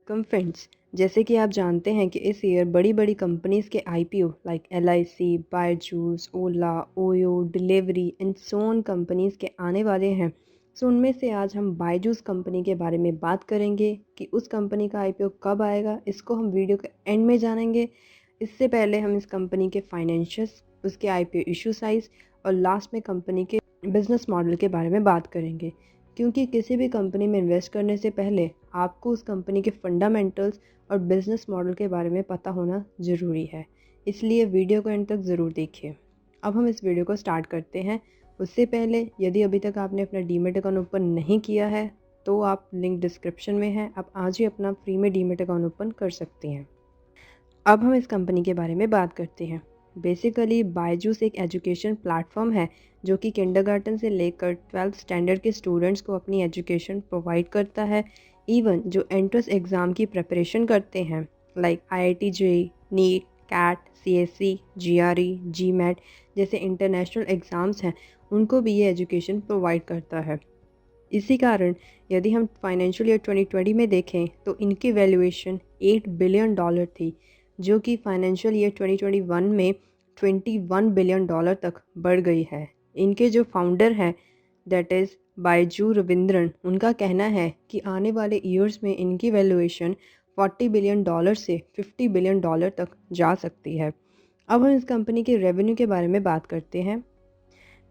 Welcome friends. जैसे कि आप जानते हैं कि इस ईयर बड़ी बड़ी कंपनीज़ के IPO like LIC, Byju's, Ola, OYO, Delhivery and so on companies के आने वाले हैं। सो उनमें से आज हम बायजूस कंपनी के बारे में बात करेंगे कि उस कंपनी का आईपीओ कब आएगा। इसको हम वीडियो के एंड में जानेंगे। इससे पहले हम इस कंपनी के फाइनेंशियल्स, उसके आईपीओ इशू साइज़ और लास्ट में कंपनी के बिजनेस मॉडल के बारे में बात करेंगे, क्योंकि किसी भी कंपनी में इन्वेस्ट करने से पहले आपको उस कंपनी के फंडामेंटल्स और बिज़नेस मॉडल के बारे में पता होना ज़रूरी है। इसलिए वीडियो को एंड तक ज़रूर देखिए। अब हम इस वीडियो को स्टार्ट करते हैं। उससे पहले यदि अभी तक आपने अपना डीमेट अकाउंट ओपन नहीं किया है तो आप लिंक डिस्क्रिप्शन में है, आप आज ही अपना फ्री में डीमेट अकाउंट ओपन कर सकती हैं। अब हम इस कंपनी के बारे में बात करते हैं। बेसिकली बायजूस एक एजुकेशन प्लेटफॉर्म है जो कि किंडरगार्टन से लेकर 12th स्टैंडर्ड के स्टूडेंट्स को अपनी एजुकेशन प्रोवाइड करता है। इवन जो एंट्रेंस एग्ज़ाम की प्रिपरेशन करते हैं like IIT JEE, NEET, CAT, CSC, GRE, GMAT जैसे इंटरनेशनल एग्ज़ाम्स हैं, उनको भी ये एजुकेशन प्रोवाइड करता है। इसी कारण यदि हम फाइनेंशियल ईयर 2020 में देखें तो इनकी वैल्यूएशन $8 बिलियन थी, जो कि फाइनेंशियल ईयर 2021 में $21 बिलियन तक बढ़ गई है। इनके जो फाउंडर हैं दैट इज़ बायजू रविंद्रन, उनका कहना है कि आने वाले ईयर्स में इनकी वैल्यूएशन $40 बिलियन से $50 बिलियन तक जा सकती है। अब हम इस कंपनी के रेवेन्यू के बारे में बात करते हैं।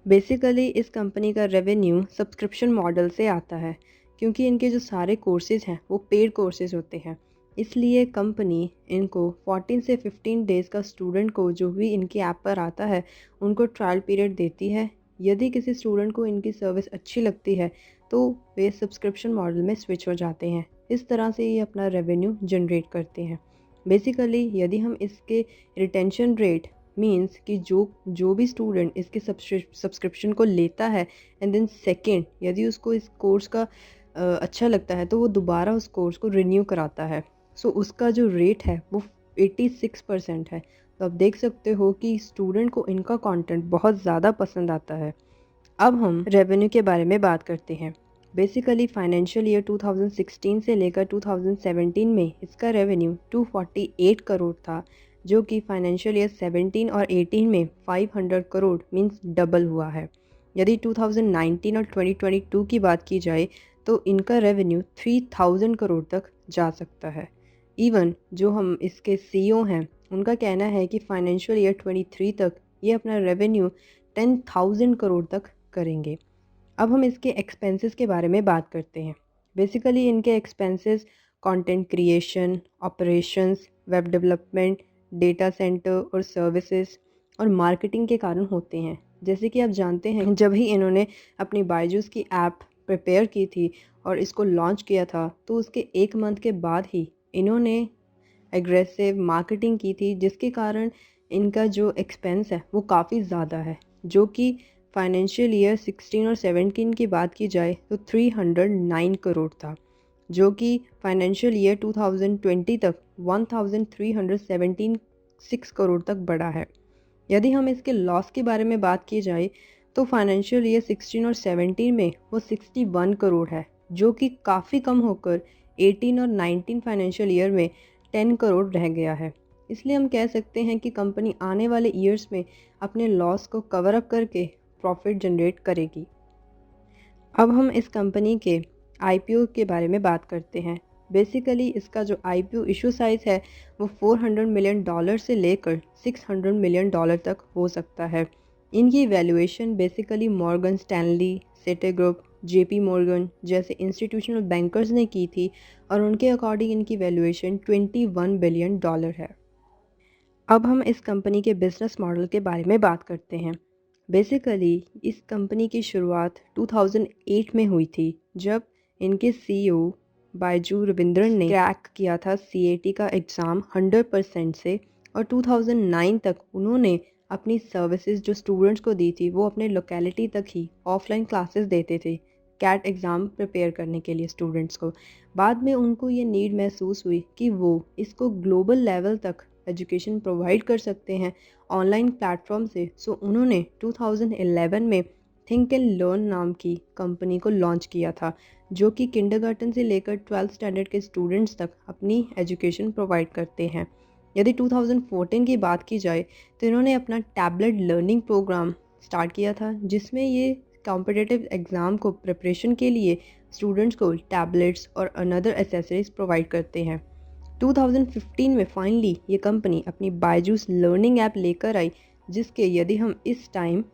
बेसिकली इस कंपनी का रेवेन्यू सब्सक्रिप्शन मॉडल से आता है, क्योंकि इनके जो सारे कोर्सेज़ हैं वो पेड कोर्सेज़ होते हैं। इसलिए कंपनी इनको 14 से 15 डेज़ का स्टूडेंट को जो भी इनकी ऐप पर आता है उनको ट्रायल पीरियड देती है। यदि किसी स्टूडेंट को इनकी सर्विस अच्छी लगती है तो वे सब्सक्रिप्शन मॉडल में स्विच हो जाते हैं। इस तरह से ये अपना रेवेन्यू जनरेट करते हैं। बेसिकली यदि हम इसके रिटेंशन रेट मीन्स कि जो भी स्टूडेंट इसके सब्सक्रिप्शन को लेता है एंड देन सेकेंड यदि उसको इस कोर्स का अच्छा लगता है तो वो दोबारा उस कोर्स को रिन्यू कराता है। सो उसका जो रेट है वो 86% है। तो आप देख सकते हो कि स्टूडेंट को इनका कंटेंट बहुत ज़्यादा पसंद आता है। अब हम रेवेन्यू के बारे में बात करते हैं। बेसिकली फाइनेंशियल ईयर 2016 से लेकर 2017 में इसका रेवेन्यू 248 करोड़ था, जो कि फाइनेंशियल ईयर 17 और 18 में 500 करोड़ मींस डबल हुआ है। यदि 2019 और 2022 की बात की जाए तो इनका रेवेन्यू 3000 करोड़ तक जा सकता है। इवन जो हम इसके सीईओ हैं उनका कहना है कि फाइनेंशियल ईयर 23 तक ये अपना रेवेन्यू 10,000 करोड़ तक करेंगे। अब हम इसके एक्सपेंसेस के बारे में बात करते हैं। बेसिकली इनके expenses content creation, operations, web development, data centre और सर्विसेज और मार्केटिंग के कारण होते हैं। जैसे कि आप जानते हैं जब ही इन्होंने अपनी बायजूस की ऐप प्रिपेयर की थी और इसको लॉन्च किया था तो उसके 1 मंथ के बाद ही इन्होंने एग्रेसिव मार्केटिंग की थी, जिसके कारण इनका जो एक्सपेंस है वो काफ़ी ज़्यादा है। जो कि फाइनेंशियल ईयर 16 और 17 की बात की जाए तो 309 करोड़ था, जो कि फाइनेंशियल ईयर 2020 तक 1376 करोड़ तक बढ़ा है। यदि हम इसके लॉस के बारे में बात की जाए तो फाइनेंशियल ईयर 16 और 17 में वो 61 करोड़ है, जो कि काफ़ी कम होकर 18 और 19 फाइनेंशियल ईयर में 10 करोड़ रह गया है। इसलिए हम कह सकते हैं कि कंपनी आने वाले ईयर्स में अपने लॉस को कवर अप करके प्रॉफिट जनरेट करेगी। अब हम इस कंपनी के आईपीओ के बारे में बात करते हैं। बेसिकली इसका जो आईपीओ इशू साइज़ है वो $400 मिलियन से लेकर $600 मिलियन तक हो सकता है। इनकी valuation basically Morgan Stanley, city group, JP Morgan जैसे इंस्टीट्यूशनल बैंकर्स ने की थी और उनके अकॉर्डिंग इनकी वैल्यूएशन $21 बिलियन है। अब हम इस कंपनी के बिजनेस मॉडल के बारे में बात करते हैं। बेसिकली इस कंपनी की शुरुआत 2008 में हुई थी, जब इनके सीईओ बायजू रविंद्रन ने क्रैक किया था सीएटी का एग्ज़ाम 100% से, और 2009 तक उन्होंने अपनी सर्विसेज जो स्टूडेंट्स को दी थी वो अपने लोकेलिटी तक ही ऑफलाइन क्लासेस देते थे कैट एग्ज़ाम प्रिपेयर करने के लिए स्टूडेंट्स को। बाद में उनको ये नीड महसूस हुई कि वो इसको ग्लोबल लेवल तक एजुकेशन प्रोवाइड कर सकते हैं ऑनलाइन प्लेटफॉर्म से। सो उन्होंने 2011 में थिंक एंड लर्न नाम की कंपनी को लॉन्च किया था, जो कि किंडरगार्टन से लेकर 12th स्टैंडर्ड के स्टूडेंट्स तक अपनी एजुकेशन प्रोवाइड करते हैं। यदि 2014 की बात की जाए तो इन्होंने अपना टैबलेट लर्निंग प्रोग्राम स्टार्ट किया था, जिसमें ये कॉम्पिटिटिव एग्ज़ाम को प्रिपरेशन के लिए स्टूडेंट्स को टैबलेट्स और अनदर एसेसरीज प्रोवाइड करते हैं। 2015 में फाइनली ये कंपनी अपनी बायजूस लर्निंग ऐप लेकर आई, जिसके यदि हम इस टाइम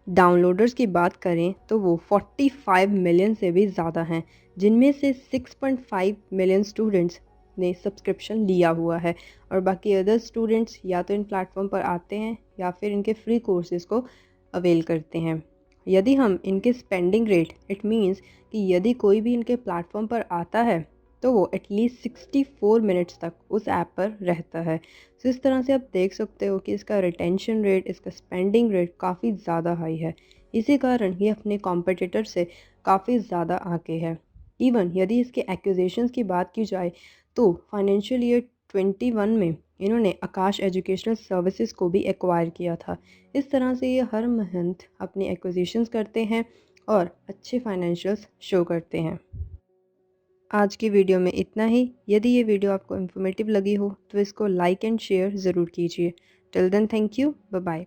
डाउनलोडर्स की बात करें तो वो 45 मिलियन से भी ज़्यादा हैं, जिनमें से 6.5 मिलियन स्टूडेंट्स ने सब्सक्रिप्शन लिया हुआ है और बाकी अदर स्टूडेंट्स या तो इन प्लेटफॉर्म पर आते हैं या फिर इनके फ्री कोर्सेज़ को अवेल करते हैं। यदि हम इनके स्पेंडिंग रेट, इट मीन्स कि यदि कोई भी इनके प्लेटफॉर्म पर आता है तो वो एटलीस्ट 64 मिनट्स तक उस ऐप पर रहता है। तो इस तरह से आप देख सकते हो कि इसका रिटेंशन रेट, इसका स्पेंडिंग रेट काफ़ी ज़्यादा हाई है। इसी कारण ये अपने कॉम्पिटिटर से काफ़ी ज़्यादा आगे है। इवन यदि इसके एक्विजिशंस की बात की जाए तो फाइनेंशियल ईयर 21 में इन्होंने आकाश एजुकेशनल सर्विसेज को भी एक्वायर किया था। इस तरह से ये हर मंथ अपनी एक्विजिशंस करते हैं और अच्छे फाइनेंशियल्स शो करते हैं। आज की वीडियो में इतना ही। यदि ये वीडियो आपको इन्फॉर्मेटिव लगी हो तो इसको लाइक एंड शेयर ज़रूर कीजिए। Till then, thank you, bye bye.